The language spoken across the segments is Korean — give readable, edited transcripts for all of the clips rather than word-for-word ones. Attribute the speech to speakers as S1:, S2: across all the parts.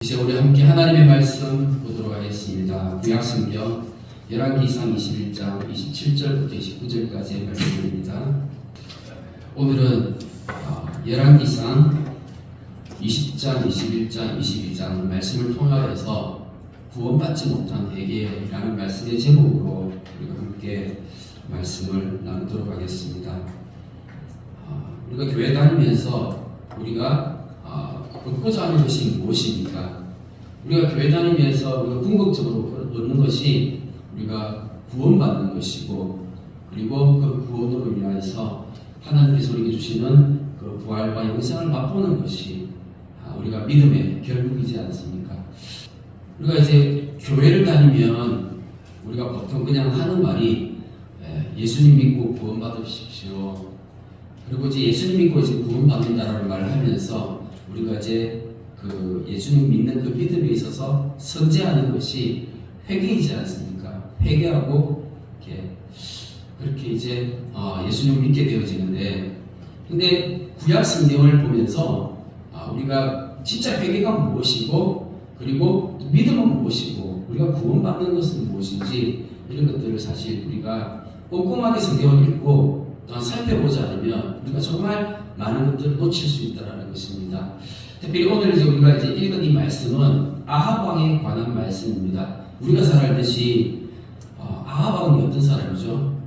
S1: 이제 우리 함께 하나님의 말씀 보도록 하겠습니다. 구약성경 열왕기상 21장 27절부터 29절까지의 말씀입니다. 오늘은 열왕기상 20장, 21장, 22장 말씀을 통하여서 구원받지 못한 회개라는 말씀의 제목으로 우리가 함께 말씀을 나누도록 하겠습니다. 우리가 교회 다니면서 우리가 얻고자 하는 것이 무엇입니까? 우리가 교회 다니면서 우리가 궁극적으로 얻는 것이 우리가 구원받는 것이고, 그리고 그 구원으로 인하여서 하나님께서 우리에게 주시는 그 부활과 영생을 맛보는 것이 우리가 믿음의 결국이지 않습니까? 우리가 이제 교회를 다니면 우리가 보통 그냥 하는 말이 예수님 믿고 구원받으십시오. 그리고 이제 예수님 믿고 이제 구원받는다라는 말을 하면서 우리가 이제 그 예수님 믿는 그 믿음에 있어서 선제하는 것이 회개이지 않습니까? 회개하고 그렇게 이제 예수님을 믿게 되어지는데, 근데 구약 성경을 보면서 우리가 진짜 회개가 무엇이고, 그리고 믿음은 무엇이고, 우리가 구원받는 것은 무엇인지, 이런 것들을 사실 우리가 꼼꼼하게 성경을 읽고 또한 살펴보지 않으면 우리가 정말 많은 것들을 놓칠 수 있다는 것입니다. 특별히 오늘 이제 우리가 이제 읽은 이 말씀은 아합 왕에 관한 말씀입니다. 우리가 잘 알듯이 아합 왕이 어떤 사람이죠?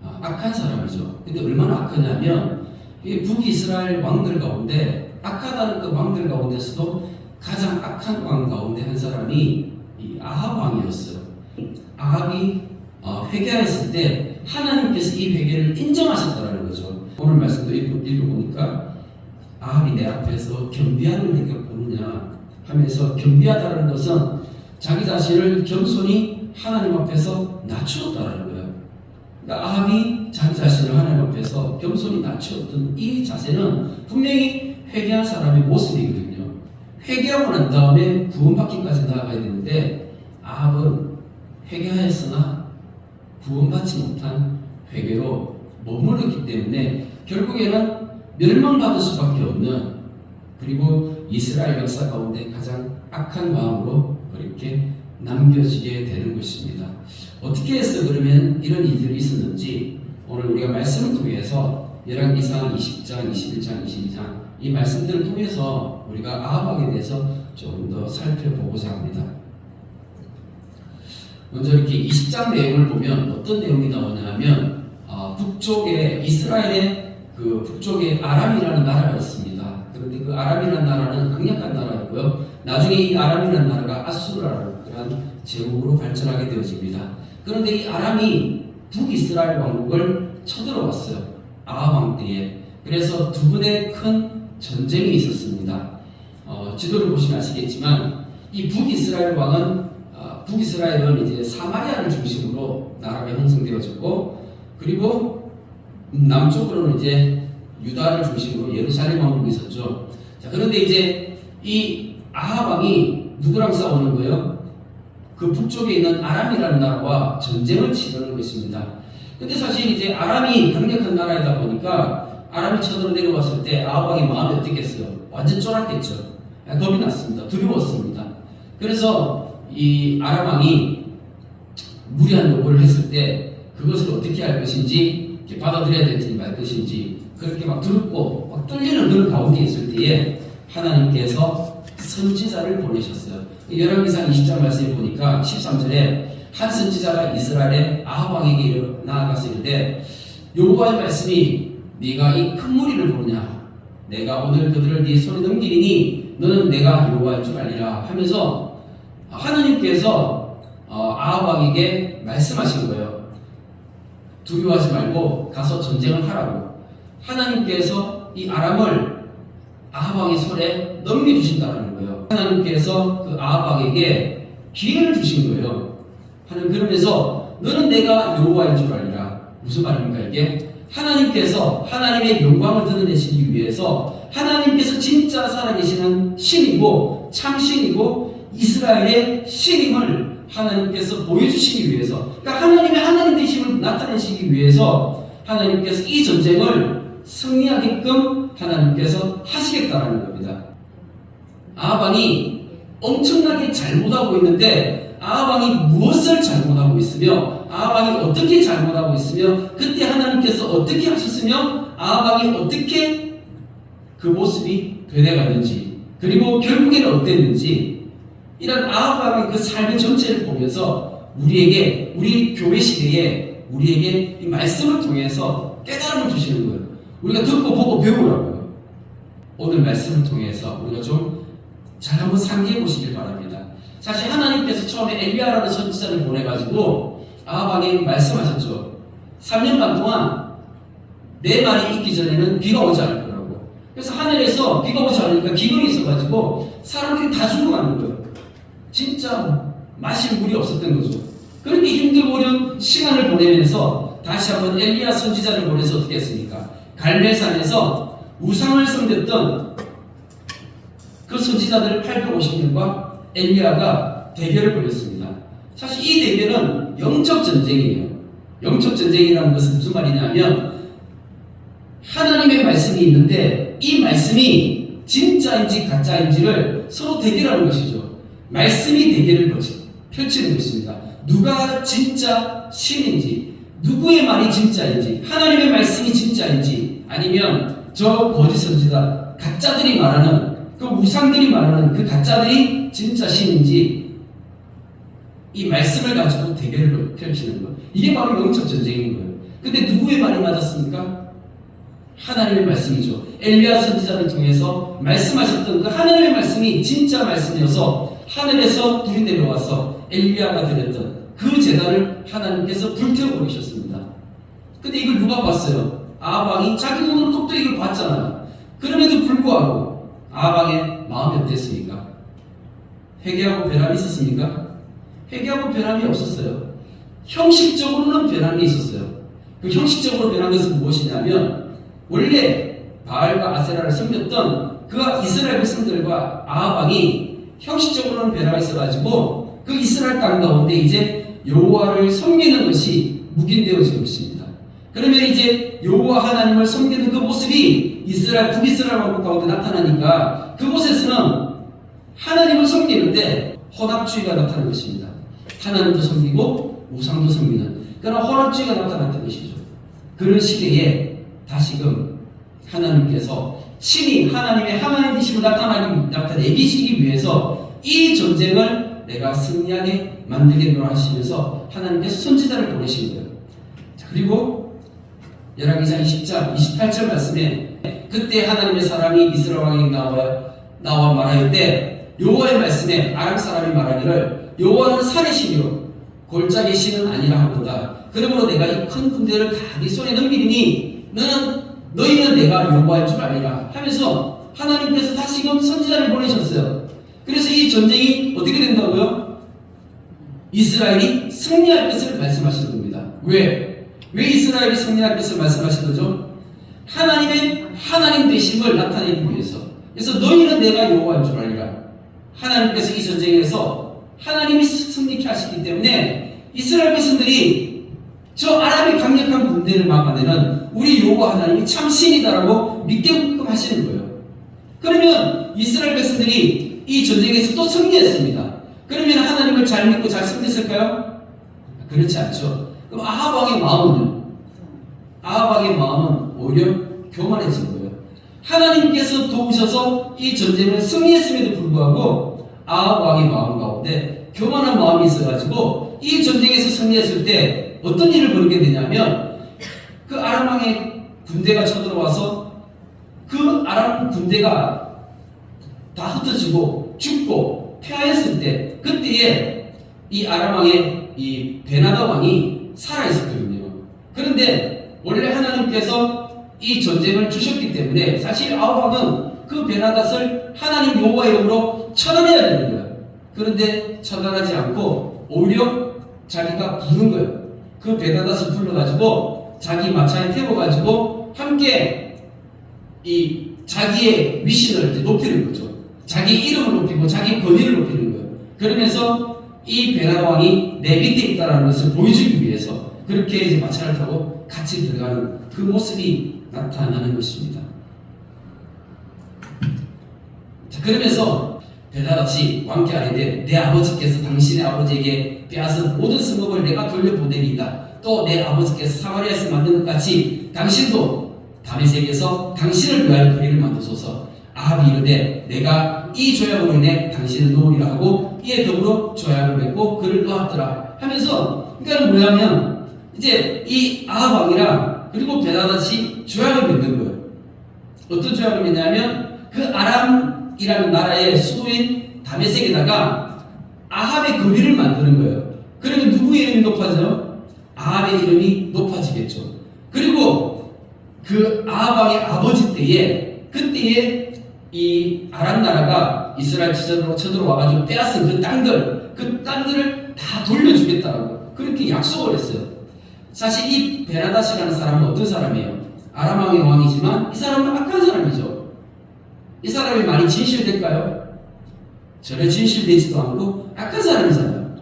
S1: 악한 사람이죠. 근데 얼마나 악하냐면 북이스라엘 왕들 가운데 악하다는 그 왕들 가운데서도 가장 악한 왕 가운데 한 사람이 이 아합 왕이었어요. 아합이 회개했을 때 하나님께서 이 회개를 인정하셨다는 거죠. 오늘 말씀도 읽어보니까 아합이 내 앞에서 겸비함을 내가 보느냐 하면서, 겸비하다는 것은 자기 자신을 겸손히 하나님 앞에서 낮추었다는 거예요. 그러니까 아합이 자기 자신을 하나님 앞에서 겸손히 낮추었던 이 자세는 분명히 회개한 사람의 모습이거든요. 회개하고 난 다음에 구원받기까지 나아가야 되는데, 아합은 회개하였으나 구원받지 못한 회개로 머무르기 때문에 결국에는 멸망받을 수밖에 없는, 그리고 이스라엘 역사 가운데 가장 악한 마음으로 그렇게 남겨지게 되는 것입니다. 어떻게 해서 그러면 이런 일들이 있었는지 오늘 우리가 말씀을 통해서 열왕기상 20장, 21장, 22장 이 말씀들을 통해서 우리가 아합 왕에 대해서 조금 더 살펴보고자 합니다. 먼저 이렇게 20장 내용을 보면 어떤 내용이 나오냐 하면 북쪽에 이스라엘의 그 북쪽에 아람이라는 나라가 있습니다. 그런데 그 아람이라는 나라는 강력한 나라였고요. 나중에 이 아람이라는 나라가 아수르라는 제국으로 발전하게 되어집니다. 그런데 이 아람이 북이스라엘 왕국을 쳐들어왔어요. 아합 왕 때에. 그래서 두 분의 큰 전쟁이 있었습니다. 지도를 보시면 아시겠지만 이 북이스라엘은 이제 사마리아를 중심으로 나라가 형성되어졌고, 그리고 남쪽으로는 이제 유다를 중심으로 예루살렘 왕국이 있었죠. 자, 그런데 이제 이 아합 왕이 누구랑 싸우는 거예요? 그 북쪽에 있는 아람이라는 나라와 전쟁을 치르는 것입니다. 근데 사실 이제 아람이 강력한 나라이다 보니까 아람이 쳐들어 내려왔을 때 아합 왕의 마음이 어땠겠어요? 완전 쫄았겠죠. 겁이 났습니다. 두려웠습니다. 그래서 이 아람 왕이 무리한 요구를 했을 때 그것을 어떻게 할 것인지, 받아들여야 될지 말 것인지, 그렇게 막 두렵고 막 떨리는 그런 가운데 있을 때에 하나님께서 선지자를 보내셨어요. 열왕기상 20장 말씀에 보니까 13절에 한 선지자가 이스라엘의 아합 왕에게 나아가서 이르되 여호와의 말씀이 네가 이 큰 무리를 보느냐, 내가 오늘 그들을 네 손에 넘기리니 너는 내가 여호와인 줄 알리라 하면서 하나님께서 아합 왕에게 말씀하신 거예요. 두려워하지 말고 가서 전쟁을 하라고. 하나님께서 이 아람을 아합 왕의 손에 넘겨주신다는 거예요. 하나님께서 그 아합 왕에게 기회를 주신 거예요. 그러면서 너는 내가 여호와인 줄 알리라. 무슨 말입니까 이게? 하나님께서 하나님의 영광을 드러내시기 위해서, 하나님께서 진짜 살아계시는 신이고 참신이고 이스라엘의 신임을 하나님께서 보여주시기 위해서, 그러니까 하나님의 하나님 되심을 나타내시기 위해서 하나님께서 이 전쟁을 승리하게끔 하나님께서 하시겠다라는 겁니다. 아합 왕이 엄청나게 잘못하고 있는데 아합 왕이 무엇을 잘못하고 있으며 아합 왕이 어떻게 잘못하고 있으며 그때 하나님께서 어떻게 하셨으며 아합 왕이 어떻게 그 모습이 변해갔는지 그리고 결국에는 어땠는지 이런 아합 왕의 그 삶의 전체를 보면서 우리에게 우리 교회 시대에 우리에게 이 말씀을 통해서 깨달음을 주시는 거예요. 우리가 듣고 보고 배우라고요. 오늘 말씀을 통해서 우리가 좀 잘 한번 상기해 보시길 바랍니다. 사실 하나님께서 처음에 엘리야라는 선지자를 보내가지고 아합 왕에게 말씀하셨죠. 3년 반 동안 내 말이 있기 전에는 비가 오지 않을 거라고. 그래서 하늘에서 비가 오지 않으니까 기근이 있어가지고 사람들이 다 죽어가는 거예요. 진짜 마실 물이 없었던 거죠. 그렇게 힘들고 시간을 보내면서 다시 한번 엘리야 선지자를 보내서 어떻게 했습니까? 갈멜산에서 우상을 섬겼던 그 선지자들 850명과 엘리야가 대결을 벌였습니다. 사실 이 대결은 영적 전쟁이에요. 영적 전쟁이라는 것은 무슨 말이냐면 하나님의 말씀이 있는데 이 말씀이 진짜인지 가짜인지를 서로 대결하는 것이죠. 말씀이 대결을 펼치는 것입니다. 누가 진짜 신인지, 누구의 말이 진짜인지, 하나님의 말씀이 진짜인지, 아니면 저 거짓 선지자, 가짜들이 말하는 그 우상들이 말하는 그 가짜들이 진짜 신인지 이 말씀을 가지고 대결을 펼치는 것. 이게 바로 영적 전쟁인 거예요. 근데 누구의 말이 맞았습니까? 하나님의 말씀이죠. 엘리야 선지자를 통해서 말씀하셨던 그 하나님의 말씀이 진짜 말씀이어서 하늘에서 불이 내려와서 엘리야가 드렸던 그 제단을 하나님께서 불태워버리셨습니다. 근데 이걸 누가 봤어요? 아합 왕이 자기 눈으로 똑똑 이걸 봤잖아요. 그럼에도 불구하고 아합 왕의 마음이 어땠습니까? 회개하고 변함이 있었습니까? 회개하고 변함이 없었어요. 형식적으로는 변함이 있었어요. 그 형식적으로 변한 것은 무엇이냐면 원래 바알과 아세라를 섬겼던 그 이스라엘 백성들과 아합 왕이 형식적으로는 변화가 있어가지고 그 이스라엘 땅 가운데 이제 여호와를 섬기는 것이 묵인되어진 것입니다. 그러면 이제 여호와 하나님을 섬기는 그 모습이 이스라엘 북이스라엘 왕국 가운데 나타나니까 그곳에서는 하나님을 섬기는데 혼합주의가 나타난 것입니다. 하나님도 섬기고 우상도 섬기는 그런 혼합주의가 나타났던 것이죠. 그런 시대에 다시금 하나님께서 친히 하나님의 하나님 되심을 나타내기 위해서 이 전쟁을 내가 승리하게 만들겠노라 하시면서 하나님께서 선지자를 보내신 거예요. 자, 그리고 열왕기상 20장 28절 말씀에 그때 하나님의 사람이 이스라엘 왕에게 나와 말하였대 여호와의 말씀에 아람 사람이 말하기를 여호와는 살의 신이요 골짜기 신은 아니라 하도다. 그러므로 내가 이 큰 군대를 다 네 손에 넘기리니 너희는 내가 여호와인 줄 아니라 하면서 하나님께서 다시금 선지자를 보내셨어요. 그래서 이 전쟁이 어떻게 된다고요? 이스라엘이 승리할 것을 말씀하시는 겁니다. 왜 이스라엘이 승리할 것을 말씀하신 거죠? 하나님의 하나님 되심을 나타내기 위해서. 그래서 너희는 내가 여호와인 줄 아니라. 하나님께서 이 전쟁에서 하나님이 승리케 하시기 때문에 이스라엘 백성들이 저 아람의 강력한 군대를 막아내는 우리 여호와 하나님이 참 신이다라고 믿게끔 하시는 거예요. 그러면 이스라엘 백성들이 이 전쟁에서 또 승리했습니다. 그러면 하나님을 잘 믿고 잘 섬겼을까요? 그렇지 않죠. 그럼 아합 왕의 마음은 오히려 교만해진 거예요. 하나님께서 도우셔서 이 전쟁을 승리했음에도 불구하고 아합 왕의 마음 가운데 교만한 마음이 있어가지고 이 전쟁에서 승리했을 때 어떤 일을 벌이게 되냐면 그 아람 왕의 군대가 쳐들어와서 그 아람 군대가 다 흩어지고 죽고 패하였을 때 그때에 이 아람 왕의 이 베나다 왕이 살아있었거든요. 그런데 원래 하나님께서 이 전쟁을 주셨기 때문에 사실 아합 왕은 그 베나닷을 하나님 여호와 이름으로 처단해야 되는 거예요. 그런데 처단하지 않고 오히려 자기가 부른 거예요. 그 베나닷을 불러가지고 자기 마차에 태워가지고 함께 이 자기의 위신을 높이는 거죠. 자기 이름을 높이고 자기 권위를 높이는 거예요. 그러면서 이 베나다 왕이 내 밑에 있다는 것을 보여주기 위해서 그렇게 이제 마차를 타고 같이 들어가는 그 모습이 나타나는 것입니다. 자, 그러면서 베다다시 왕께 아뢰되 내 아버지께서 당신의 아버지에게 빼앗은 모든 성읍을 내가 돌려보내리이다. 또 내 아버지께서 사마리아에서 만든 것 같이 당신도 다메섹에서 당신을 위하여 거리를 만드소서. 아합이 이르되 내가 이 조약으로 인해 당신을 놓으리라 하고 이에 더불어 조약을 맺고 그를 놓았더라 하면서, 그러니까 뭐냐면 이제 이 아합 왕이랑 그리고 베다다시 조약을 맺는 거예요. 어떤 조약을 맺냐면 그 아람이라는 나라의 수도인 다메섹에다가 아합의 거리를 만드는 거예요. 그러면 누구의 이름이 높아져요? 아합의 이름이 높아지겠죠. 그리고 그 아합 왕의 아버지 때에, 그때에 이 아람 나라가 이스라엘 지전으로 쳐들어와가지고 빼앗은 그 땅들을 다 돌려주겠다고 그렇게 약속을 했어요. 사실 이 베나다시라는 사람은 어떤 사람이에요? 아람 왕의 왕이지만 이 사람은 악한 사람이죠. 이 사람이 많이 진실될까요? 전혀 진실되지도 않고 악한 사람이잖아요.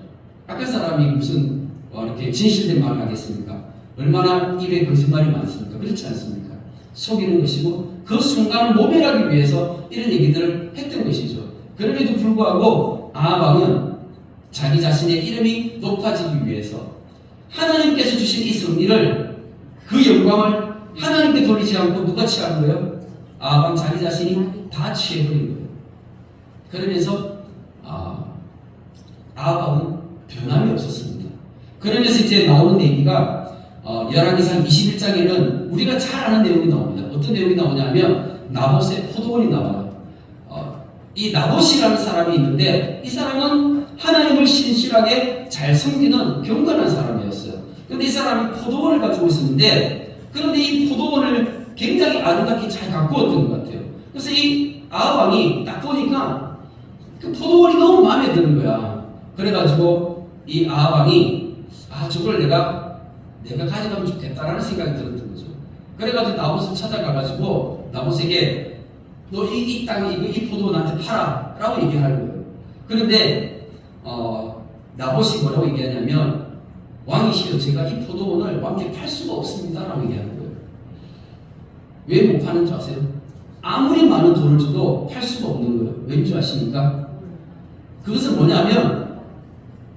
S1: 악한 사람이 무슨 이렇게 진실된 말을 하겠습니까? 얼마나 입에 거짓말이 많습니까? 그렇지 않습니까? 속이는 것이고 그 순간을 모면하기 위해서 이런 얘기들을 했던 것이죠. 그럼에도 불구하고 아합 왕은 자기 자신의 이름이 높아지기 위해서 하나님께서 주신 이 승리를, 그 영광을 하나님께 돌리지 않고 누가 취한 거예요? 아합 왕 자기 자신이 다 취해버린 거예요. 그러면서 아합 왕은 변함이 없었습니다. 그러면서 이제 나오는 얘기가 열왕기상 21장에는 우리가 잘 아는 내용이 나옵니다. 어떤 내용이 나오냐면 나봇의 포도원이 나와요. 이 나봇이라는 사람이 있는데 이 사람은 하나님을 신실하게 잘 섬기는 경건한 사람이었어요. 그런데 이 사람이 포도원을 가지고 있었는데, 그런데 이 포도원을 굉장히 아름답게 잘 가꾸었던 것 같아요. 그래서 이 아합 왕이 딱 보니까 그 포도원이 너무 마음에 드는 거야. 그래가지고 이 아합 왕이 저걸 내가 가져가면 좋겠다라는 생각이 들었던 거죠. 그래가지고 나봇을 찾아가가지고 나봇에게 너 이 땅 이 포도원 나한테 팔아 라고 얘기하는 거예요. 그런데 나봇이 뭐라고 얘기하냐면, 왕이시여 제가 이 포도원을 왕께 팔 수가 없습니다 라고 얘기하는 거예요. 왜 못 파는 줄 아세요? 아무리 많은 돈을 줘도 팔 수가 없는 거예요. 왠지 아십니까? 그것은 뭐냐면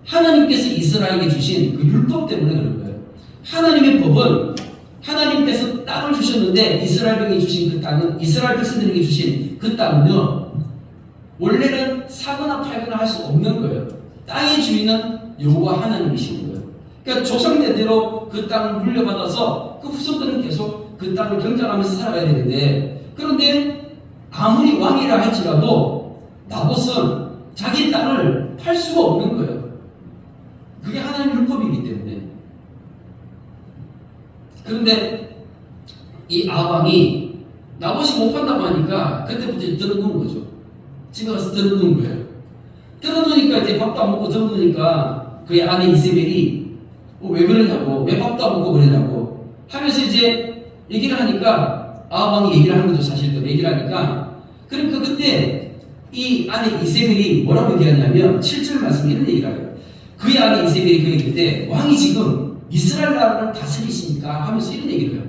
S1: 하나님께서 이스라엘에게 주신 그 율법 때문에 그런 거예요. 하나님의 법은, 하나님께서 땅을 주셨는데 이스라엘에게 주신 그 땅은, 이스라엘 백성들에게 주신 그 땅은요, 원래는 사거나 팔거나 할 수 없는 거예요. 땅의 주인은 여호와 하나님이신 거예요. 그러니까 조상대대로 그 땅을 물려받아서 그 후손들은 계속 그 땅을 경작하면서 살아가야 되는데, 그런데 아무리 왕이라 할지라도 나봇은 자기 땅을 팔 수가 없는 거예요. 그게 하나님 율법이기 때문에. 그런데 이 아합 왕이 나봇이 못 판다고 하니까 그때부터 들어놓은 거죠. 집에 가서 들어놓은 거예요. 들어놓으니까 이제 밥도 안 먹고 들어놓으니까 그의 아내 이세벨이 왜 그러냐고, 왜 밥도 안 먹고 그러냐고 하면서 이제 얘기를 하니까 아합 왕이 얘기를 하는 거죠. 사실 또 얘기를 하니까, 그러니까 그때 이 아내 이세벨이 뭐라고 얘기하냐면 7절 말씀에 이런 얘기를 해요. 그의 아내 이세벨이 그 얘기할 때 왕이 지금 이스라엘 나라를 다스리십니까? 하면서 이런 얘기를 해요.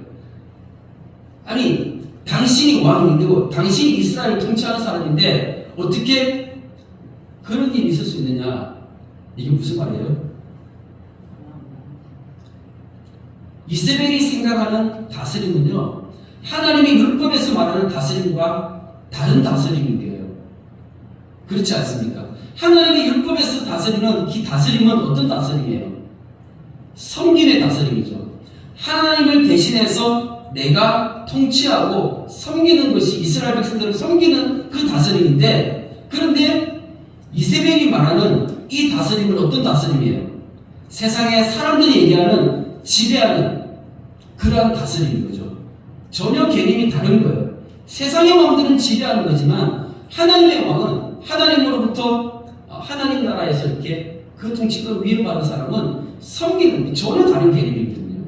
S1: 아니, 당신이 왕이고 당신이 이스라엘을 통치하는 사람인데 어떻게 그런 일이 있을 수 있느냐? 이게 무슨 말이에요? 이세벨이 생각하는 다스림은요, 하나님의 율법에서 말하는 다스림과 다른 다스림인데요. 그렇지 않습니까? 하나님의 율법에서 다스리는 이 다스림은 어떤 다스림이에요? 섬김의 다스림이죠. 하나님을 대신해서 내가 통치하고 섬기는 것이 이스라엘 백성들을 섬기는 그 다스림인데, 그런데 이세벨이 말하는 이 다스림은 어떤 다스림이에요? 세상의 사람들이 얘기하는 지배하는 그러한 다스림인 거죠. 전혀 개념이 다른 거예요. 세상의 왕들은 지배하는 거지만 하나님의 왕은 하나님으로부터 하나님 나라에서 이렇게 그 통치권 위임받은 사람은 섬기는 전혀 다른 개념이거든요.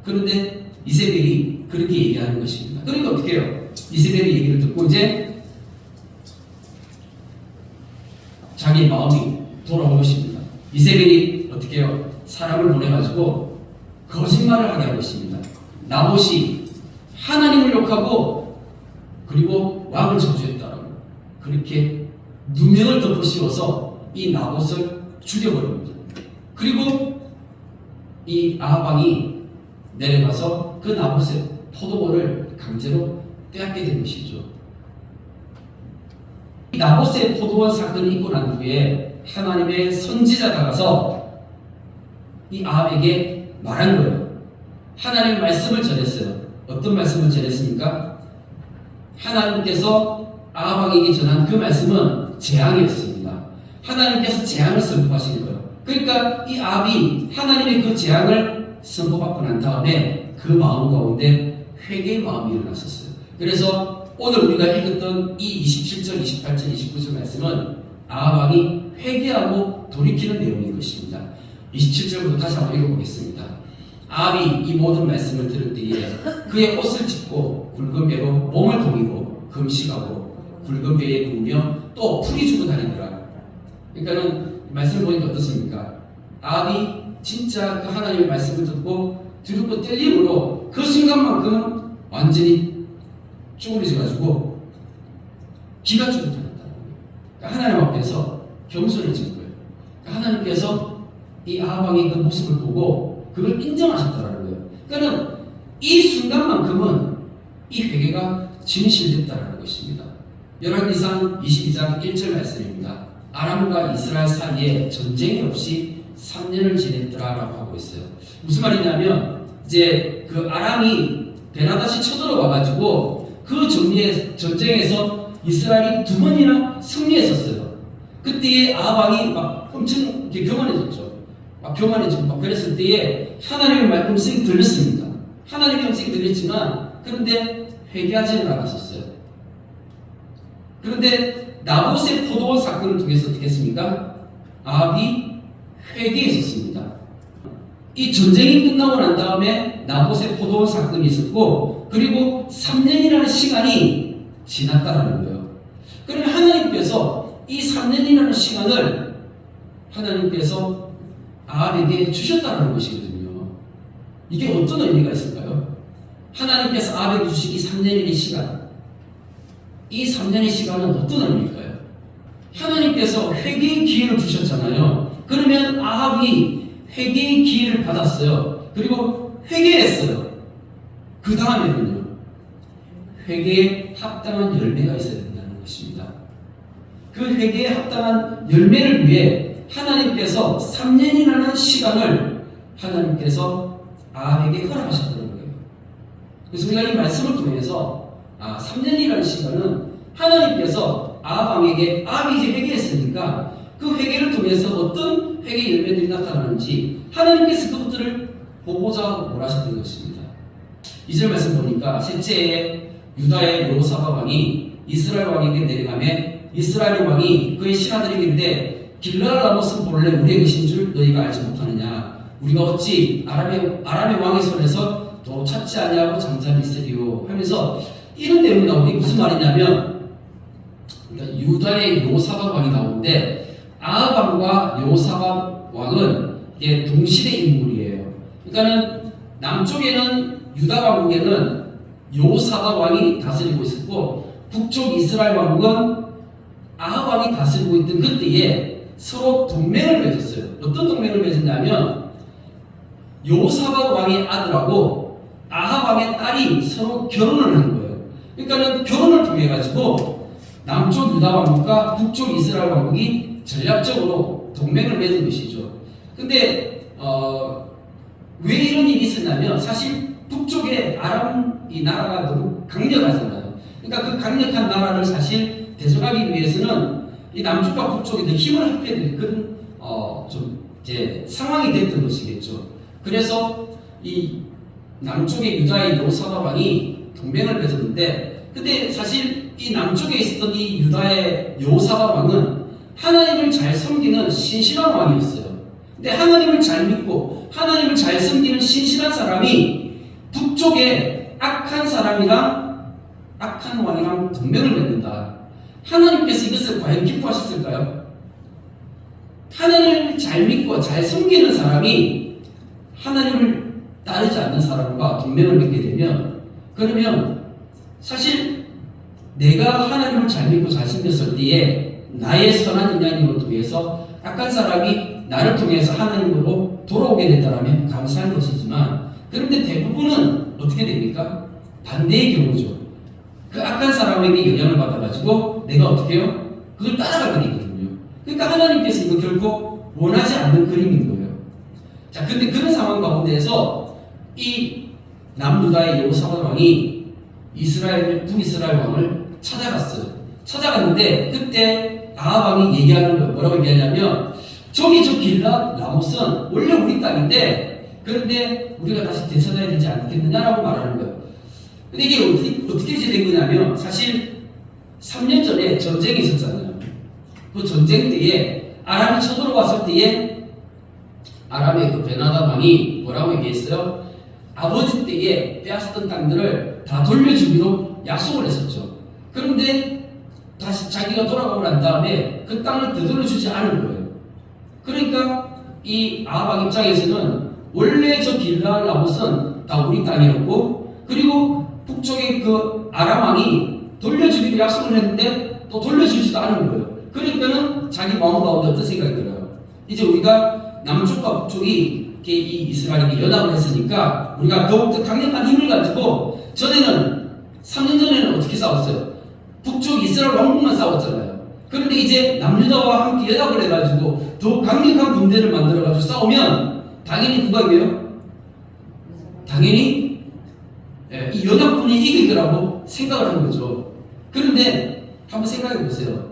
S1: 그런데 이세벨이 그렇게 얘기하는 것입니다. 그러니까 어떻게 해요? 이세벨의 얘기를 듣고 이제 자기 마음이 돌아온 것입니다. 이세벨이 어떻게 해요? 사람을 보내가지고 거짓말을 하게 한 것입니다. 나봇이 하나님을 욕하고 그리고 왕을 저주했다라고 그렇게 누명을 덮어 씌워서 이 나봇을 죽여버립니다. 그리고 이 아합 내려가서 그 나봇의 포도원을 강제로 빼앗게 된 것이죠. 이 나봇의 포도원 사건이 있고 난 후에 하나님의 선지자가 가서 이 아합에게 말한 거예요. 하나님의 말씀을 전했어요. 어떤 말씀을 전했습니까? 하나님께서 아합에게 전한 그 말씀은 재앙이었습니다. 하나님께서 재앙을 선포하신 거예요. 그러니까 이 아합이 하나님의 그 재앙을 선포받고 난 다음에 그 마음 가운데 회개의 마음이 일어났었어요. 그래서 오늘 우리가 읽었던 이 27절, 28절, 29절 말씀은 아합이 회개하고 돌이키는 내용인 것입니다. 27절부터 다시 한번 읽어보겠습니다. 아합이 이 모든 말씀을 들을 때에 그의 옷을 찢고 굵은 배로 몸을 동이고 금식하고 굵은 배에 누우며 또 풀이 주고 다니더라. 그러니까는 말씀을 보니까 어떻습니까? 아합이 진짜 그 하나님의 말씀을 듣고 두렵고 떨림으로 그 순간만큼은 완전히 쪼그려져가지고 기가 죽고 다녔다는 거예요. 그러니까 하나님 앞에서 겸손해진 거예요. 그러니까 하나님께서 이 아합왕의 그 모습을 보고 그걸 인정하셨다는 거예요. 그러니까는 이 순간만큼은 이 회개가 진실됐다는 것입니다. 열왕기상 22장 1절 말씀입니다. 아람과 이스라엘 사이에 전쟁이 없이 3년을 지냈더라라고 하고 있어요. 무슨 말이냐면 이제 그 아람이 베나다시 쳐들어와가지고 그 전쟁에서 이스라엘이 2번이나 승리했었어요. 그때에 아합왕이 막 엄청 교만해졌죠. 막 교만해지고 막 그랬을 때에 하나님의 말씀이 들렸습니다. 하나님의 말씀이 들렸지만 그런데 회개하지는 않았었어요. 그런데 나봇의 포도원 사건을 통해서 어떻게 했습니까? 아합이 회개했었습니다. 이 전쟁이 끝나고 난 다음에 나봇의 포도원 사건이 있었고 그리고 3년이라는 시간이 지났다라는 거예요. 그러면 하나님께서 이 3년이라는 시간을 하나님께서 아합에게 주셨다는 것이거든요. 이게 어떤 의미가 있을까요? 하나님께서 아합에게 주신 이 3년의 시간, 이 3년의 시간은 어떤 의미일까요? 하나님께서 회개의 기회를 주셨잖아요. 그러면 아합이 회개의 기회를 받았어요. 그리고 회개했어요. 그 다음에는요, 회개에 합당한 열매가 있어야 된다는 것입니다. 그 회개에 합당한 열매를 위해 하나님께서 3년이라는 시간을 하나님께서 아합에게 허락하셨다는 거예요. 그래서 우리가 이 말씀을 통해서 3년이라는 시간은 하나님께서 아합에게, 아합이 이제 회개했으니까 그 회개를 통해서 어떤 회개 열매들이 나타나는지 하나님께서 그것들을 보고자 원하셨던 것입니다. 2절 말씀 보니까 셋째에 유다의 여호사밧 왕이 이스라엘 왕에게 내려가매 이스라엘 왕이 그의 신하들에게 이르되 길르앗 라못은 본래 우리의 것인 줄 너희가 알지 못하느냐. 우리가 어찌 아람의 왕의 손에서 또 찾지 아니하고 잠잠히 있으리요 하면서 이런 내용이 나오는데 무슨 말이냐면 그러니까 유다의 여호사밧 왕이 나오는데 아합 왕과 여호사밧 왕은 동시대 인물이에요. 그러니까는 남쪽에는 유다 왕국에는 여호사밧 왕이 다스리고 있었고 북쪽 이스라엘 왕국은 아합 왕이 다스리고 있던 그때에 서로 동맹을 맺었어요. 어떤 동맹을 맺었냐면 여호사밧 왕의 아들하고 아합 왕의 딸이 서로 결혼을 한 거예요. 그러니까는 결혼을 통해 가지고 남쪽 유다 왕국과 북쪽 이스라엘 왕국이 전략적으로 동맹을 맺은 것이죠. 근데 왜 이런 일이 있었냐면 사실 북쪽에 아람 이 나라가 너무 강력하잖아요. 그러니까 그 강력한 나라를 사실 대적하기 위해서는 이 남쪽과 북쪽에 더 힘을 합해야 될 그런 좀 이제 상황이 됐던 것이겠죠. 그래서 이 남쪽의 유다의 여호사밧 왕이 동맹을 맺었는데, 근데 사실 이 남쪽에 있었던 이 유다의 여호사밧 왕은 하나님을 잘 섬기는 신실한 왕이었어요. 근데 하나님을 잘 믿고 하나님을 잘 섬기는 신실한 사람이 북쪽에 악한 사람이랑 악한 왕이랑 동맹을 맺는다. 하나님께서 이것을 과연 기뻐하셨을까요? 하나님을 잘 믿고 잘 섬기는 사람이 하나님을 따르지 않는 사람과 동맹을 맺게 되면, 그러면 사실 내가 하나님을 잘 믿고 잘 섬겼을 때에 나의 선한 인연임을 통해서 악한 사람이 나를 통해서 하나님으로 돌아오게 된다면 감사한 것이지만, 그런데 대부분은 어떻게 됩니까? 반대의 경우죠. 그 악한 사람에게 영향을 받아가지고 내가 어떻게 해요? 그걸 따라가게 되거든요. 그러니까 하나님께서 이거 결코 원하지 않는 그림인 거예요. 자, 근데 그런 상황 가운데에서 이 남유다의 여호사밧 왕이 북이스라엘 왕을 찾아갔어요. 찾아갔는데 그때 아합 왕이 얘기하는 거예요. 뭐라고 얘기하냐면, 저기 저 길랏 라못은 원래 우리 땅인데 그런데 우리가 다시 되찾아야 되지 않겠느냐라고 말하는 거예요. 근데 이게 어떻게 된 거냐면, 사실 3년 전에 전쟁이 있었잖아요. 그 전쟁 때에 아람이 쳐들어왔을 때에 아람의 그 베나다 왕이 뭐라고 얘기했어요? 아버지 때에 빼앗았던 땅들을 다 돌려주기로 약속을 했었죠. 그런데 다시 자기가 돌아가고 난 다음에 그 땅을 되돌려주지 않은 거예요. 그러니까 이 아합 입장에서는 원래 저 길랏 라못은 다 우리 땅이었고, 그리고 북쪽의 그 아람 왕이 돌려주기로 약속을 했는데 또 돌려주지도 않은 거예요. 그러니까는 자기 마음 가운데 어떤 생각이 들어요? 이제 우리가 남쪽과 북쪽이 이 이스라엘에게 연합을 했으니까 우리가 더욱더 강력한 힘을 가지고, 전에는 3년 전에는 어떻게 싸웠어요? 북쪽 이스라엘 왕국만 싸웠잖아요. 그런데 이제 남유다와 함께 연합을 해가지고 더 강력한 군대를 만들어가지고 싸우면 당연히 누가 이겨요? 당연히 이 연합군이 이길 거라고 생각을 하는 거죠. 그런데 한번 생각해 보세요.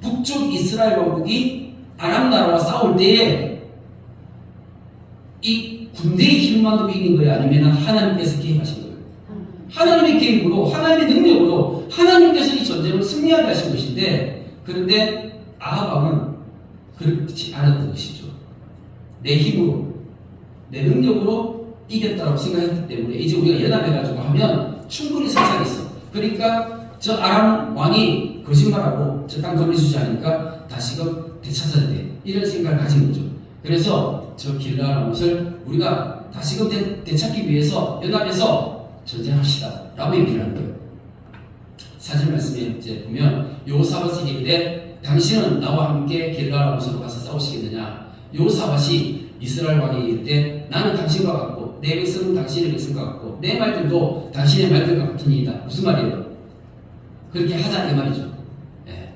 S1: 북쪽 이스라엘 왕국이 아람 나라와 싸울 때에 이 군대의 힘만으로 이긴 거예요? 아니면 하나님께서 개입하신 거예요? 하나님의 개입으로, 하나님의 능력으로 하나님께서 이 전쟁을 승리하게 하신 것인데, 그런데 아합 왕은 그렇지 않았던 것이죠. 내 힘으로, 내 능력으로 이겼다고 생각했기 때문에 이제 우리가 연합해가지고 하면 충분히 성찰이 있어. 그러니까 저 아람 왕이 거짓말하고 저 땅 돌려주지 않으니까 다시금 되찾아야 돼, 이런 생각을 가진 거죠. 그래서 저 길랏 라못을 우리가 다시금 되찾기 위해서 연합해서 전쟁합시다 라고 얘기를 하는 거예요. 사진 말씀에 이제 보면 여호사밧이 이르되 당신은 나와 함께 길랏 라못으로 가서 싸우시겠느냐. 여호사밧이 이스라엘 왕에게 이르되 나는 당신과 같고 내 백성은 당신의 백성과 같고 내 말들도 당신의 말들과 같으니이다. 무슨 말이에요? 그렇게 하자 이 말이죠.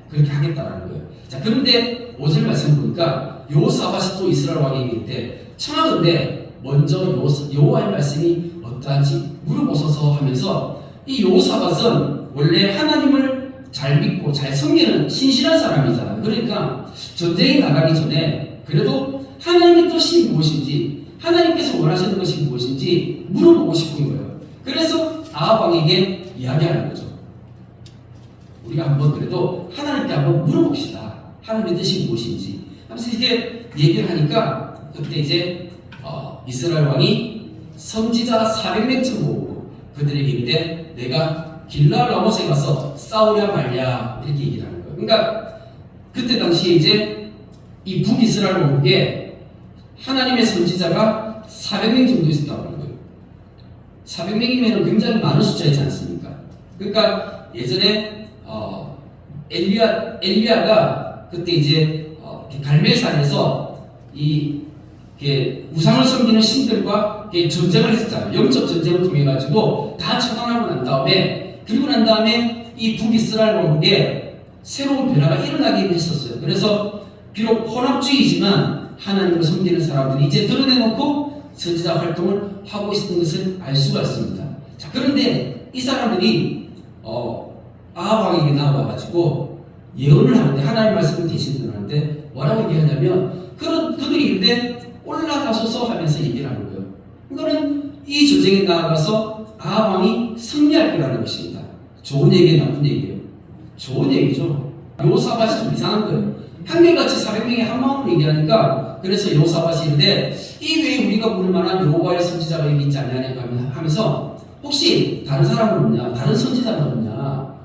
S1: 그렇게 하겠다라는 거예요. 자, 그런데 5절 말씀 보니까 여호사밧이 또 이스라엘 왕에게 이르되 청하건대 먼저 여호와의 말씀이 어떠한지 물어보소서 하면서, 이 여호사밧은 원래 하나님을 잘 믿고 잘 섬기는 신실한 사람이잖아요. 그러니까 전쟁에 나가기 전에 그래도 하나님의 뜻이 무엇인지, 하나님께서 원하시는 것이 무엇인지 물어보고 싶은 거예요. 그래서 아합 왕에게 이야기하는 거죠. 우리가 한번 그래도 하나님께 한번 물어봅시다. 하나님의 뜻이 무엇인지. 하면서 이렇게 얘기를 하니까 그때 이제 이스라엘 왕이 선지자 400명쯤 모으고 그들에게 이르되 내가 길랏 라못에 가서 싸우랴 말랴 이렇게 얘기를 하는 거예요. 그러니까 그때 당시에 이제 이 북이스라엘 왕국에 하나님의 선지자가 400명 정도 있었다고 하는 거예요. 400명이면 굉장히 많은 숫자이지 않습니까? 그러니까 예전에 엘리야가 그때 이제 갈멜산에서 우상을 섬기는 신들과 전쟁을 했었잖아요. 영적 전쟁을 통해 가지고 다 처단하고 난 다음에, 그리고 난 다음에 이 북이스라엘 왕국에 새로운 변화가 일어나긴 했었어요. 그래서 비록 혼합주의지만 하나님을 섬기는 사람들이 이제 드러내놓고 선지자 활동을 하고 있었던 것을 알 수가 있습니다. 자, 그런데 이 사람들이 아합 왕에게 나와가지고 예언을 하는데, 하나님의 말씀을 대신 하는데 뭐라고 얘기하냐면 그들이 이르되 올라가소서 하면서 얘기를 하는 거예요. 이거는 이 전쟁에 나아가서 아합 왕이 승리할 거라는 것입니다. 좋은 얘기예요, 나쁜 얘기예요? 좋은 얘기죠. 여호사밧이 좀 이상한 거예요. 한결같이 400명이 한 마음으로 얘기하니까, 그래서 여호사밧이 이르되 이 외에 우리가 부를 만한 여호와의 선지자가 여기 있지 않냐고 하면서 혹시 다른 사람은 없냐, 다른 선지자는 없냐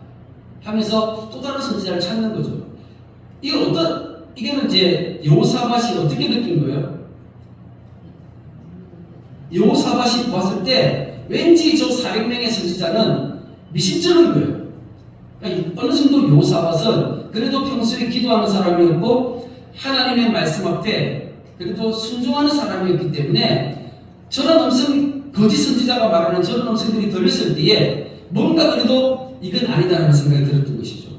S1: 하면서 또 다른 선지자를 찾는 거죠. 이거는 이제 여호사밧이 어떻게 느낀 거예요? 여호사밧이 보았을 때 왠지 저 400명의 선지자는 미심쩍은 거예요. 그러니까 어느 정도 요사밧은 그래도 평소에 기도하는 사람이었고 하나님의 말씀 앞에 그래도 순종하는 사람이었기 때문에 저런 음성, 거짓 선지자가 말하는 저런 음성들이 들렸을 때에 뭔가 그래도 이건 아니다라는 생각이 들었던 것이죠.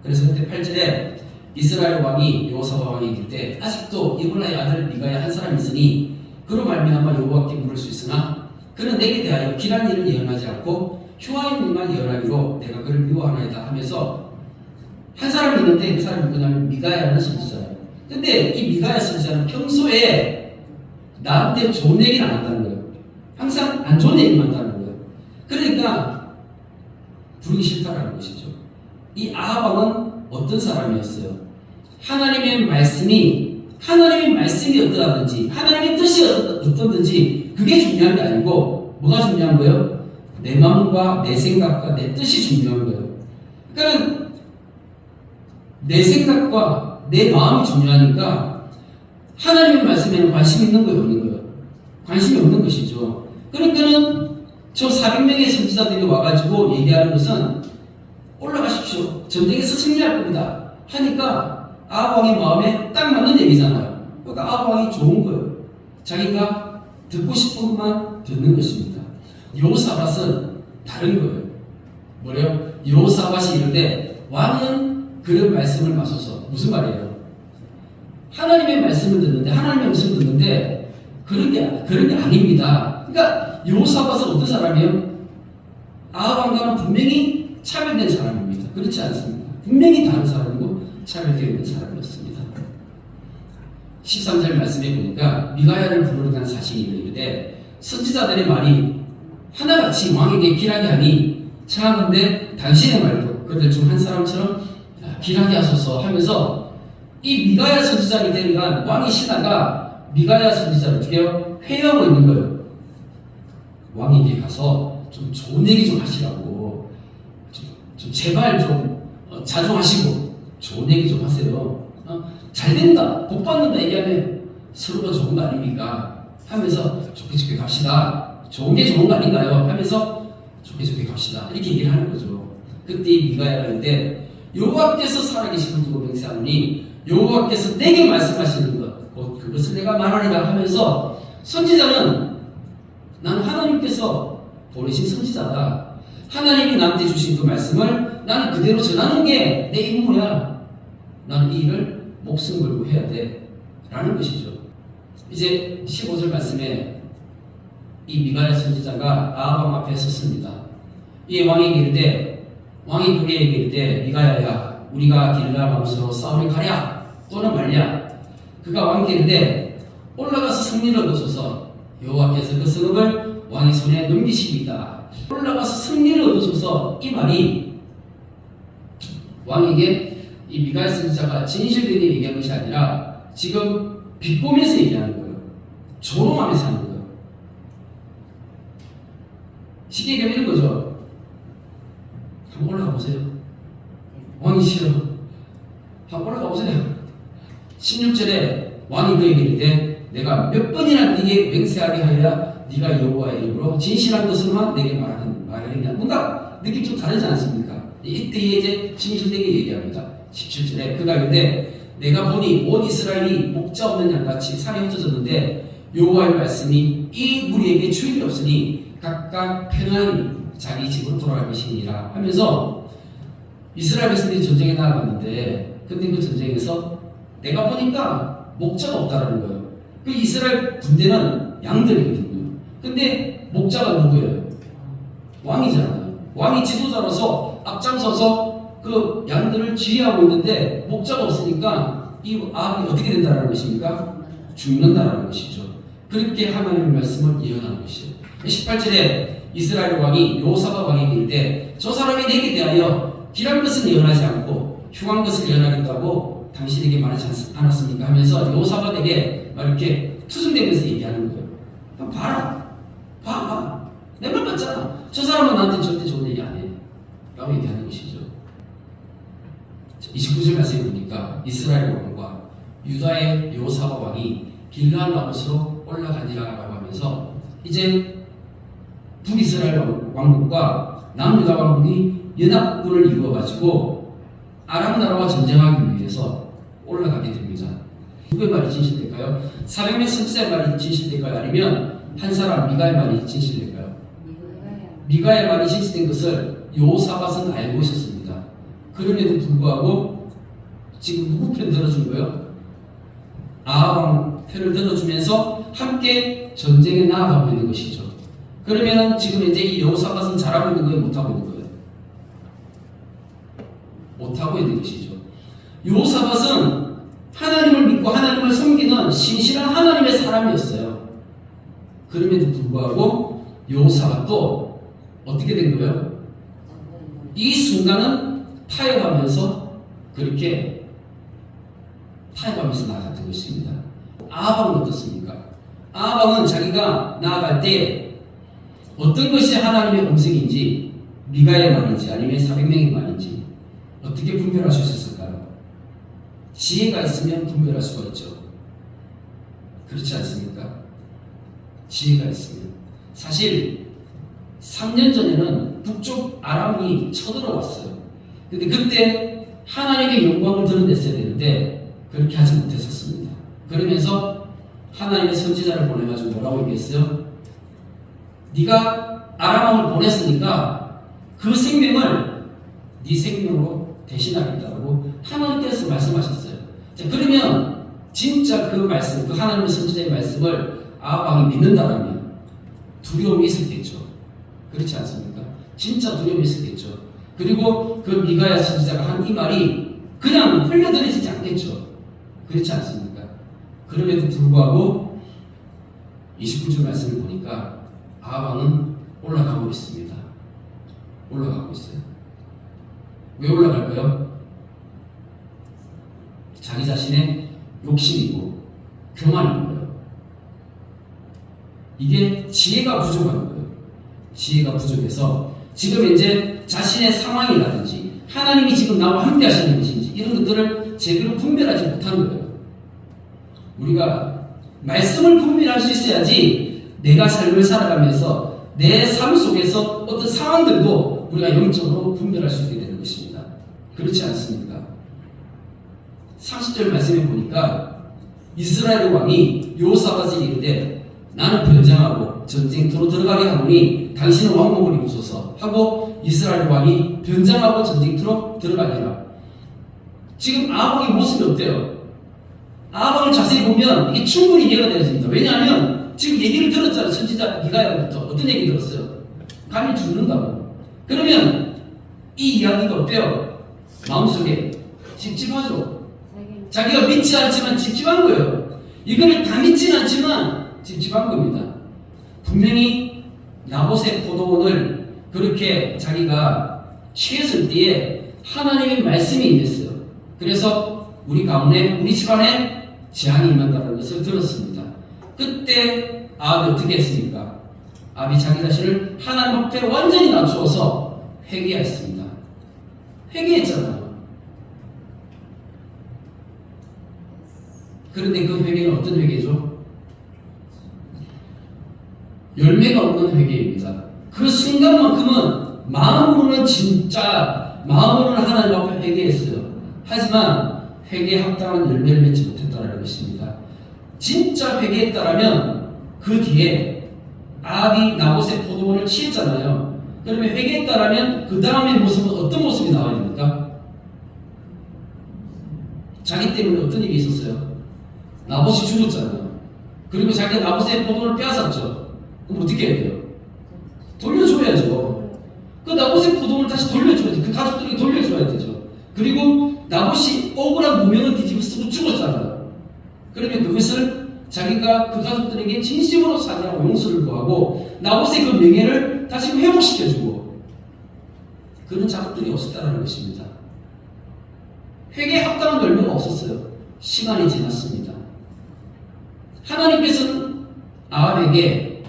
S1: 그래서 그때 8절에 이스라엘 왕이 여호사밧 왕이 이길 때 아직도 이블라의 아들 미가야 한 사람이 있으니 그로 말미암아 여호와께 물을 수 있으나 그는 내게 대하여 길한 일을 예언하지 않고 흉한 일만 예언하기로 내가 그를 미워하나이다 하면서 한 사람이 있는데 그 사람이 누구냐면 미가야라는 선지자예요. 근데 이 미가야 선지자는 평소에 나한테 좋은 얘기는 안 한다는 거예요. 항상 안 좋은 얘기만 한다는 거예요. 그러니까 부르기 싫다라는 것이죠. 이 아합 왕은 어떤 사람이었어요? 하나님의 말씀이 어떠하든지 하나님의 뜻이 어떠든지 그게 중요한 게 아니고 뭐가 중요한 거예요? 내 마음과 내 생각과 내 뜻이 중요한 거예요. 그러니까 내 생각과 내 마음이 중요하니까 하나님의 말씀에는 관심이 있는 거예요, 없는 거예요? 관심이 없는 것이죠. 그러니까는 저 400명의 선지자들이 와가지고 얘기하는 것은 올라가십시오. 전쟁에서 승리할 겁니다. 하니까 아합 왕의 마음에 딱 맞는 얘기잖아요. 그러니까 아합 왕이 좋은 거예요. 자기가 듣고 싶은 것만 듣는 것입니다. 여호사밧은 다른 거예요. 뭐래요? 여호사밧이 이르되 왕은 그런 말씀을 마소서. 무슨 말이에요? 하나님의 말씀을 듣는데 하나님의 말씀을 듣는데 그런 게 아닙니다. 그러니까 여호사밧은 어떤 사람이에요? 아합 왕과는 분명히 차별된 사람입니다. 그렇지 않습니까? 분명히 다른 사람이고 차별되어 있는 사람이었습니다. 13절 말씀에 보니까 미가야를 부르러 간 사신이 이르되 선지자들의 말이 하나같이 왕에게 길하게 하니 청하건대 당신의 말도 그들 중 한 사람처럼 길하게 하소서 하면서 이 미가야 선지자를 데려간 왕의 신하가 미가야 선지자를 어떻게 해요? 회유하고 있는 거예요. 왕에게 가서 좀 좋은 얘기 좀 하시라고 좀 제발 좀 자중하시고 좋은 얘기 좀 하세요. 잘 된다, 복 받는다 얘기하면 서로가 좋은 거 아닙니까? 하면서 좋게 갑시다. 좋은 게 좋은 거 아닌가요? 하면서 좋게 갑시다. 이렇게 얘기를 하는 거죠. 그때 미가야가 이때 여호와께서 살아계시는 두고 맹세하노니 여호와께서 내게 말씀하시는 것 곧 그것을 내가 말하리라 하면서 선지자는 나는 하나님께서 보내신 선지자다. 하나님이 나한테 주신 그 말씀을 나는 그대로 전하는 게 내 임무야. 나는 이 일을 목숨 걸고 해야 돼. 라는 것이죠. 이제 15절 말씀에 이 미가야 선지자가 아합 왕 앞에 섰습니다. 이 왕에게 이르되 왕이 그에게 이르되 미가야야 우리가 길라 왕수로 싸우러 가랴 또는 말랴. 그가 왕에게 이르되 올라가서 승리를 얻으소서. 여호와께서 그 성읍을 왕의 손에 넘기시리이다. 올라가서 승리를 얻으소서. 이 말이 왕에게 이 미가야 선지자가 진실되게 얘기한 것이 아니라 지금 비꼬면서 얘기하는 거예요. 조롱하면서 하는 거예요. 쉽게 얘기하면 이런 거죠. 한번 올라가 보세요. 왕이시여, 한번 올라가 보세요. 16절에 왕이 그에게 이르되 내가 몇 번이나 네게 맹세하게 하여야 네가 여호와의 이름으로 진실한 것을만 내게 말하느냐. 뭔가 느낌 좀 다르지 않습니까? 이때 이제 진실되게 얘기합니다. 17절에 그가 이르되 내가 보니 온 이스라엘이 목자 없는 양같이 산에 흩어졌는데 여호와의 말씀이 이 무리에게 주인이 없으니 각각 편안히 자기 집으로 돌아갈 것이니라 하면서 이스라엘 백성들이 전쟁에 나아갔는데 근데 그 전쟁에서 내가 보니까 목자가 없다라는 거예요. 그 이스라엘 군대는 양들이거든요. 근데 목자가 누구예요? 왕이잖아요. 왕이 지도자로서 앞장서서 그 양들을 지휘하고 있는데 목자가 없으니까 이 아합이 어떻게 된다는 것입니까? 죽는다라는 것이죠. 그렇게 하나님의 말씀을 예언하는 것이죠. 18절에 이스라엘 왕이 여호사밧 왕에게 이르되 저 사람이 내게 대하여 길한 것은 예언하지 않고 흉한 것을 예언하겠다고 당신에게 말하지 않았습니까? 하면서 여호사밧에게 막 이렇게 투정대면서 얘기하는 거예요. 봐라, 봐, 내 말 맞잖아. 저 사람은 나한테 절대 좋은 얘기 안 해. 라고 얘기하는 것이죠. 29절 말씀에 보니까 이스라엘 왕과 유다의 여호사밧 왕이 길르앗 라못으로 올라가니라라고 하면서 이제 북이스라엘 왕국과 남유다 왕국이 연합군을 이루어가지고 아람 나라와 전쟁하기 위해서 올라가게 됩니다. 누구의 말이 진실될까요? 400명 선지자의 말이 진실될까요? 아니면 한 사람 미가의 말이 진실될까요? 미가의 말이 진실된 것을 여호사밧은 알고 있었습니다. 그럼에도 불구하고 지금 누구 편 들어준 거예요? 아합 왕 편을 들어주면서 함께 전쟁에 나아가고 있는 것이죠. 그러면 지금 이제 이 여호사밧은 잘하고 있는 거예요? 못하고 있는 거예요? 못하고 있는 것이죠. 여호사밧은 하나님을 믿고 하나님을 섬기는 신실한 하나님의 사람이었어요. 그럼에도 불구하고 여호사밧도 어떻게 된 거예요? 이 순간은 타협하면서 그렇게 타협하면서 나아갔던 것입니다. 아합은 어떻습니까? 아합은 자기가 나아갈 때 어떤 것이 하나님의 음성인지 미가의 말인지 아니면 400명의 말인지 어떻게 분별할 수 있었을까요? 지혜가 있으면 분별할 수가 있죠. 그렇지 않습니까? 지혜가 있으면. 사실 3년 전에는 북쪽 아람이 쳐들어왔어요. 근데 그때 하나님의 영광을 드러냈어야 되는데 그렇게 하지 못했었습니다. 그러면서 하나님의 선지자를 보내가지고 뭐라고 얘기했어요? 네가 아람 왕을 보냈으니까 그 생명을 네 생명으로 대신하겠다고 하나님께서 말씀하셨어요. 자, 그러면 진짜 그 말씀, 그 하나님의 선지자의 말씀을 아합 왕이 믿는다면 두려움이 있었겠죠. 그렇지 않습니까? 진짜 두려움이 있었겠죠. 그리고 그 미가야 선지자가 한 이 말이 그냥 흘려들어지지 않겠죠. 그렇지 않습니까? 그럼에도 불구하고 29절 말씀을 보니까 아합 왕은 올라가고 있습니다. 올라가고 있어요. 왜 올라갈까요? 자기 자신의 욕심이고 교만인 거예요. 이게 지혜가 부족한 거예요. 지혜가 부족해서 지금 이제 자신의 상황이라든지 하나님이 지금 나와 함께 하시는 것인지 이런 것들을 제대로 분별하지 못하는 거예요. 우리가 말씀을 분별할 수 있어야지 내가 삶을 살아가면서 내 삶 속에서 어떤 상황들도 우리가 영적으로 분별할 수 있게 되는 것입니다. 그렇지 않습니까? 30절 말씀에 보니까 이스라엘 왕이 여호사밧에게 이르되 나는 변장하고 전쟁터로 들어가게 하노니 당신은 왕복을 입으소서 하고 이스라엘 왕이 변장하고 전쟁터로 들어가니라. 지금 아합 왕의 모습이 어때요? 아합 왕을 자세히 보면 이게 충분히 이해가 되어집니다. 왜냐하면 지금 얘기를 들었잖아요. 선지자 미가야로부터 어떤 얘기 들었어요? 감히 죽는다고. 그러면 이 이야기가 어때요? 마음속에 찝찝하죠. 자기가 믿지 않지만 찝찝한 거예요. 이거를 다 믿지는 않지만 찝찝한 겁니다. 분명히 나봇의 포도원을 그렇게 자기가 취했을 때에 하나님의 말씀이 임했어요. 그래서 우리 가문에 우리 집안에 재앙이 임한다는 것을 들었습니다. 그때 아합이 어떻게 했습니까? 아합이 자기 자신을 하나님 앞에 완전히 낮추어서 회개했습니다. 회개했잖아요. 그런데 그 회개는 어떤 회개죠? 열매가 없는 회개입니다. 그 순간만큼은 마음으로는 진짜 마음으로는 하나님 앞에 회개했어요. 하지만 회개에 합당한 열매를 맺지 못했다는 것입니다. 진짜 회개했다라면 그 뒤에 아합이 나봇의 포도원을 취했잖아요. 그러면 회개했다라면 그 다음의 모습은 어떤 모습이 나와야 됩니까? 자기 때문에 어떤 일이 있었어요? 나봇이 죽었잖아요. 그리고 자기가 나봇의 포도원을 빼앗았죠. 그럼 어떻게 해야 돼요? 돌려줘야죠. 그 나봇의 포도원을 다시 돌려줘야죠. 그 가족들에게 돌려줘야 되죠. 그리고 나봇이 억울한 무명을 뒤집어 쓰고 죽었잖아요. 그러면 그것을 자기가 그 가족들에게 진심으로 사죄하고 용서를 구하고 나봇의 그 명예를 다시 회복시켜주고 그런 작업들이 없었다는 것입니다. 회개에 합당한 열매가 없었어요. 시간이 지났습니다. 하나님께서는 아합에게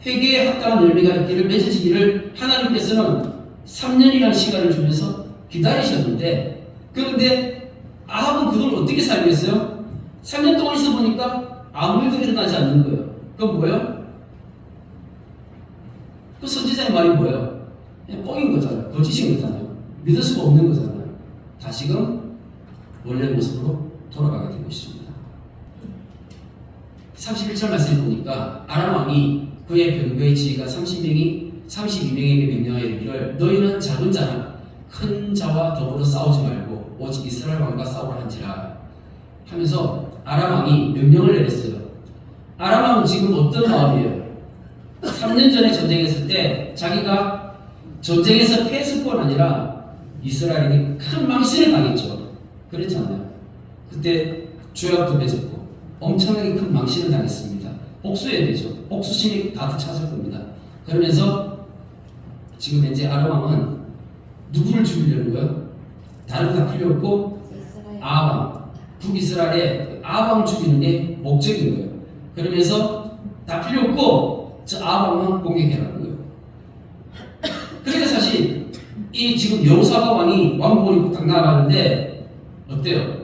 S1: 회개에 합당한 열매가 있기를 맺어지기를 하나님께서는 3년이라는 시간을 주면서 기다리셨는데 그런데 아합은 그걸 어떻게 살겠어요? 3년 동안 있어 보니까 아무 일도 일어나지 않는 거예요. 그건 뭐예요? 그 선지자의 말이 뭐예요? 그냥 뻥인 거잖아요. 거짓인 거잖아요. 믿을 수가 없는 거잖아요. 다시금 원래 모습으로 돌아가게 된 것입니다. 31절 말씀을 보니까 아람 왕이 그의 병거의 지휘가 32명에게 명령하여 이르기를 너희는 작은 자나 큰 자와 더불어 싸우지 말고 오직 이스라엘 왕과 싸우라 한지라 하면서 아람 왕이 명령을 내렸어요. 아람 왕은 지금 어떤 마음이에요? 3년 전에 전쟁했을 때 자기가 전쟁에서 패했을 뿐 아니라 이스라엘이 큰 망신을 당했죠. 그랬잖아요. 그때 조약도 맺었고 엄청나게 큰 망신을 당했습니다. 복수해야 되죠. 복수심이 가득 찼을 겁니다. 그러면서 지금 현재 아람 왕은 누구를 죽이려는 거예요? 다른 거 다 필요 없고 아방, 북이스라엘의 아방을 죽이는 게 목적인 거예요. 그러면서 다 필요 없고 저 아방만 공격해라는 거예요. 그러니까 사실 이 지금 여호사밧 왕이 왕복을 입고 딱 나가는데 어때요?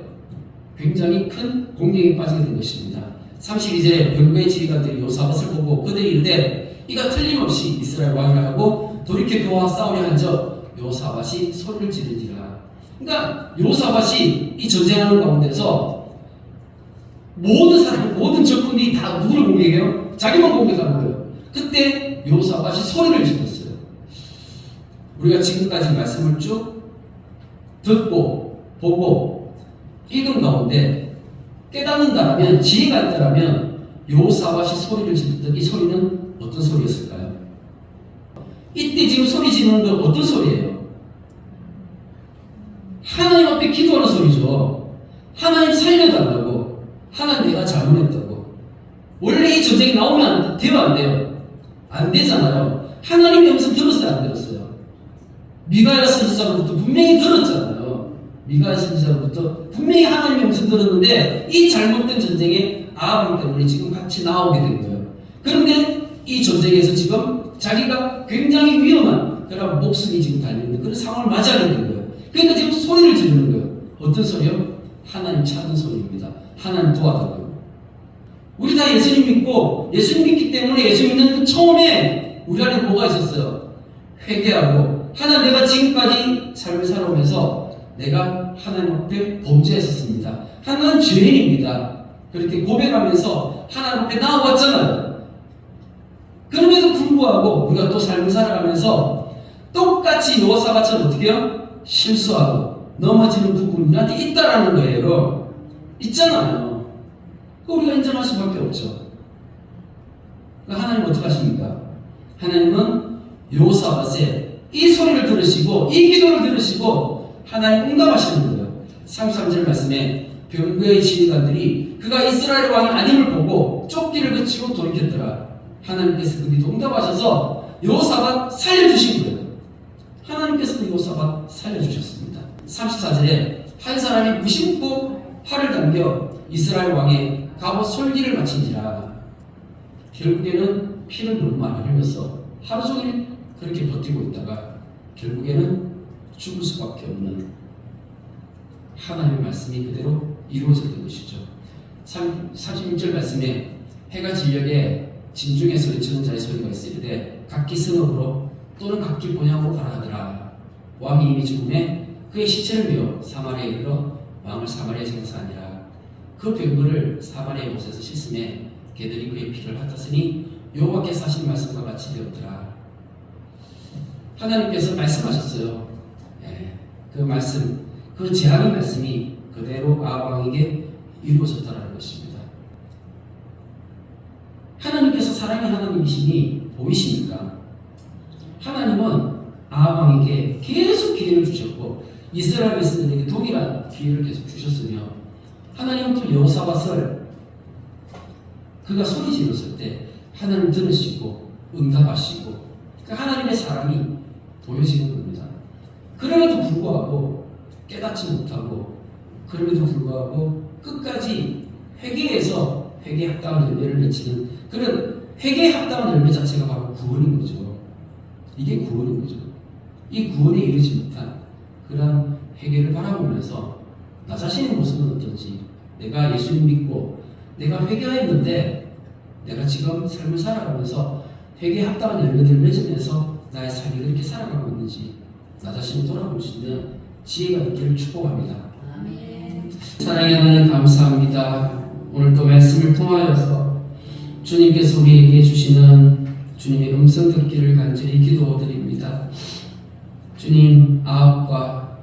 S1: 굉장히 큰 공격에 빠지게 된 것입니다. 32절에 병거의 지휘관들이 여호사밧을 보고 그들이 이르되 이가 틀림없이 이스라엘 왕이라 하고 돌이켜 그와 싸우려 한적 여호사밧이 소리를 지르니라. 그러니까 여호사밧이 이 전쟁하는 가운데서 모든 사람, 모든 적군들이 다 누구를 공격해요? 자기만 공격하는 거예요. 그때 여호사밧이 소리를 질렀어요. 우리가 지금까지 말씀을 쭉 듣고 보고 읽은 가운데 깨닫는다라면, 지혜가 있다라면 여호사밧이 소리를 질렀던 이 소리는 어떤 소리였을까요? 이때 지금 소리 지르는 건 어떤 소리예요? 하나님 앞에 기도하는 소리죠. 하나님 살려달라고. 하나님 내가 잘못했다고. 원래 이 전쟁이 나오면 돼요, 안 돼요? 안 되잖아요. 하나님의 음성 들었어요, 안 들었어요? 미가야 선지자로부터 분명히 들었잖아요. 미가야 선지자로부터 분명히 하나님의 음성 들었는데 이 잘못된 전쟁에 아합 때문에 지금 같이 나오게 된 거예요. 그런데 이 전쟁에서 지금 자기가 굉장히 위험한 그런 목숨이 지금 달려있는 그런 상황을 맞이하게 된 거예요. 그러니까 지금 소리를 지르는 거예요. 어떤 소리요? 하나님 찾는 소리입니다. 하나님 도와달라고. 우리 다 예수님 믿고 예수님 믿기 때문에 예수님 믿는 그 처음에 우리 안에 뭐가 있었어요? 회개하고 하나님 내가 지금까지 삶을 살아오면서 내가 하나님 앞에 범죄했었습니다. 하나님 죄인입니다. 그렇게 고백하면서 하나님 앞에 나와왔잖아요. 그럼에도 불구하고 우리가 또 삶을 살아가면서 똑같이 여호사밧처럼 어떻게 해요? 실수하고 넘어지는 부분이 나한테 있다라는 거예요. 있잖아요. 우리가 인정할 수밖에 없죠. 하나님 어떻게 하십니까? 하나님은 여호사밧의 이 소리를 들으시고 이 기도를 들으시고 하나님 응답하시는 거예요. 33절 말씀에 병거의 지휘관들이 그가 이스라엘 왕이 아님을 보고 쫓기를 그치고 돌이켰더라. 하나님께서 그 기도 응답하셔서 여호사밧 살려주신 거예요. 하나님께서 여호사밧 살려주셨습니다. 34절에 한 사람이 무심코 팔을 당겨 이스라엘 왕의 갑옷 솔기를 마친지라. 결국에는 피를 너무 많이 흘려서 하루 종일 그렇게 버티고 있다가 결국에는 죽을 수밖에 없는 하나님의 말씀이 그대로 이루어졌던 것이죠. 36절 말씀에 해가 진녘에 진중에 소리치는 자의 소리가 있으리되 각기 성읍으로 또는 각기 본향으로 가라하더라. 왕이 이미 죽음에 그의 시체를 메어 사마리아에 이르러 왕을 사마리아에 장사하니라. 그 병거를 사마리아 못에서 씻음에 개들이 그의 피를 핥았으니 여호와께서 하신 말씀과 같이 되었더라. 하나님께서 말씀하셨어요. 그 말씀, 그 제안의 말씀이 그대로 아합 왕에게 이루어졌다는 것입니다. 하나님께서 사랑의 하나님이시니 보이십니까? 하나님은 아합 왕에게 계속 기회를 주셨고 이스라엘 백성들에게 동일한 기회를 계속 주셨으며 하나님은 또 여호사밧을 그가 소리 질렀을 때 하나님 들으시고 응답하시고 그러니까 하나님의 사랑이 보여지는 겁니다. 그럼에도 불구하고 깨닫지 못하고 그럼에도 불구하고 끝까지 회개해서 회개에 합당한 열매를 맺히는 그런 회개에 합당한 열매 자체가 바로 구원인 거죠. 이게 구원인 거죠. 이 구원에 이르지 못한 그런 회개를 바라보면서 나 자신의 모습은 어떤지, 내가 예수님 믿고 내가 회개했는데 내가 지금 삶을 살아가면서 회개에 합당한 열매들을 맺으면서 나의 삶이 그렇게 살아가고 있는지 나 자신을 돌아볼 수 있는 지혜가 있기를 축복합니다.
S2: 아멘.
S1: 사랑의 하나님 감사합니다. 오늘 또 말씀을 통하여서 주님께서 우리에게 주시는 주님의 음성 듣기를 간절히 기도드립니다. 주님, 아합과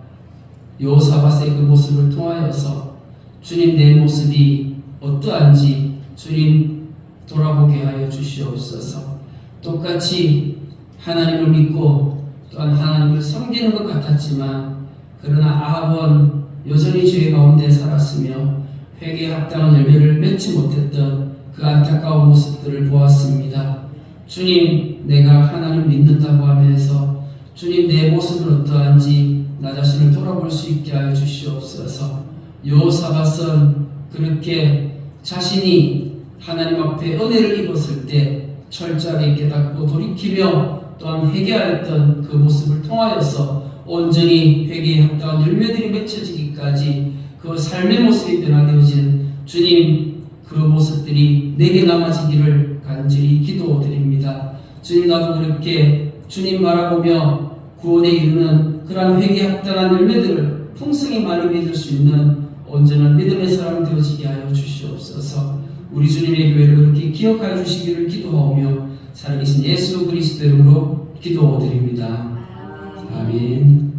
S1: 여호사밧의 그 모습을 통하여서 주님, 내 모습이 어떠한지 주님 돌아보게 하여 주시옵소서. 똑같이 하나님을 믿고 또한 하나님을 섬기는 것 같았지만 그러나 아합은 여전히 죄 가운데 살았으며 회개에 합당한 열매를 맺지 못했던 그 안타까운 모습들을 보았습니다. 주님, 내가 하나님 믿는다고 하면서 주님, 내 모습은 어떠한지 나 자신을 돌아볼 수 있게 하여 주시옵소서. 여호사밧은 그렇게 자신이 하나님 앞에 은혜를 입었을 때 철저하게 깨닫고 돌이키며 또한 회개하였던 그 모습을 통하여서 온전히 회개에 합당한 열매들이 맺혀지기까지 그 삶의 모습이 변화되어진 주님, 그 모습들이 내게 남아지기를 간절히 기도드립니다. 주님, 나도 그렇게 주님 바라보며 구원에 이르는 그러한 회개에 합당한 열매들을 풍성히 많이 맺을 수 있는 온전한 믿음의 사람 되어지게 하여 주시옵소서. 우리 주님의 교회를 그렇게 기억하여 주시기를 기도하오며 살아계신 예수 그리스도 이름으로 기도드립니다. 아멘.